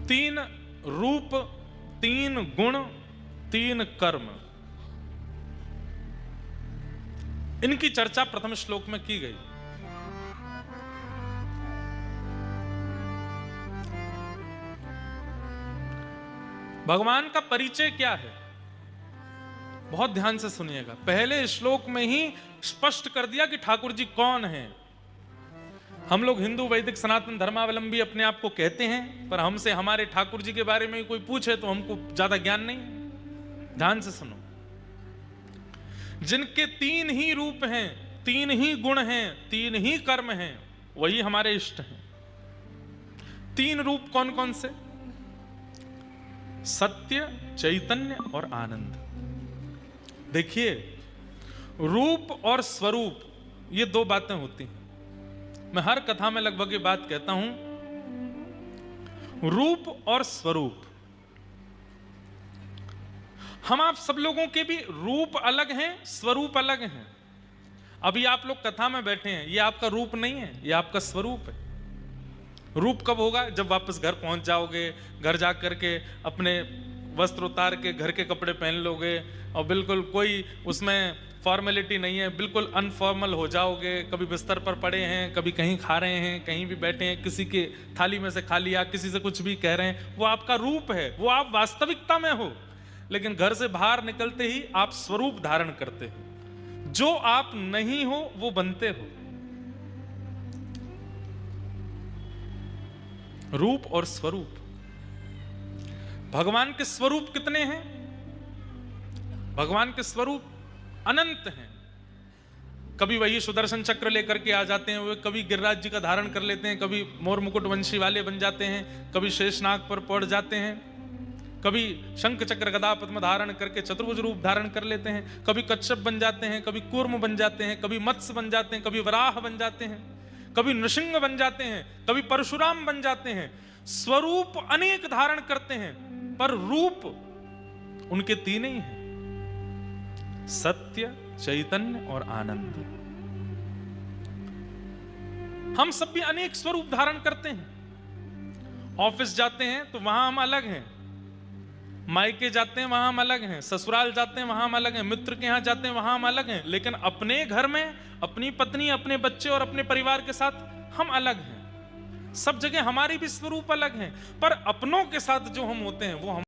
तीन रूप, तीन गुण, तीन कर्म, इनकी चर्चा प्रथम श्लोक में की गई। भगवान का परिचय क्या है, बहुत ध्यान से सुनिएगा। पहले श्लोक में ही स्पष्ट कर दिया कि ठाकुर जी कौन है। हम लोग हिंदू वैदिक सनातन धर्मावलंबी अपने आप को कहते हैं, पर हमसे हमारे ठाकुर जी के बारे में कोई पूछे तो हमको ज्यादा ज्ञान नहीं। ध्यान से सुनो। जिनके तीन ही रूप हैं, तीन ही गुण हैं, तीन ही कर्म हैं, वही हमारे इष्ट हैं। तीन रूप कौन कौन से? सत्य, चैतन्य और आनंद। देखिए, रूप और स्वरूप ये दो बातें होती हैं। मैं हर कथा में लगभग ये बात कहता हूं, रूप और स्वरूप। हम आप सब लोगों के भी रूप अलग हैं, स्वरूप अलग हैं। अभी आप लोग कथा में बैठे हैं, ये आपका रूप नहीं है, ये आपका स्वरूप है। रूप कब होगा? जब वापस घर पहुंच जाओगे, घर जाकर के अपने वस्त्र उतार के घर के कपड़े पहन लोगे और बिल्कुल कोई उसमें फॉर्मेलिटी नहीं है, बिल्कुल अनफॉर्मल हो जाओगे। कभी बिस्तर पर पड़े हैं, कभी कहीं खा रहे हैं, कहीं भी बैठे हैं, किसी के थाली में से खा लिया, किसी से कुछ भी कह रहे हैं, वो आपका रूप है, वो आप वास्तविकता में हो। लेकिन घर से बाहर निकलते ही आप स्वरूप धारण करते हो। जो आप नहीं हो वो बनते हो। रूप और स्वरूप। भगवान के स्वरूप कितने हैं? भगवान के स्वरूप अनंत हैं। कभी वही सुदर्शन चक्र लेकर के आ जाते हैं, वे कभी गिरिराज जी का धारण कर लेते हैं, कभी मोर मुकुट वंशी वाले बन जाते हैं, कभी शेषनाग पर पड़ जाते हैं, कभी शंख चक्र गदा पद्म धारण करके चतुर्भुज रूप धारण कर लेते हैं, कभी कच्छप बन जाते हैं, कभी कूर्म बन जाते हैं, कभी मत्स्य बन जाते हैं, कभी वराह बन जाते हैं, कभी नृसिंह बन जाते हैं, कभी परशुराम बन जाते हैं। स्वरूप अनेक धारण करते हैं, पर रूप उनके तीन ही हैं, सत्य, चैतन्य और आनंद। हम सब भी अनेक स्वरूप धारण करते हैं। ऑफिस जाते हैं तो वहां हम अलग हैं, मायके जाते हैं वहां हम अलग हैं, ससुराल जाते हैं वहां हम अलग हैं, मित्र के यहां जाते हैं वहां हम अलग हैं, लेकिन अपने घर में अपनी पत्नी, अपने बच्चे और अपने परिवार के साथ हम अलग हैं। सब जगह हमारी भी स्वरूप अलग हैं, पर अपनों के साथ जो हम होते हैं वो हम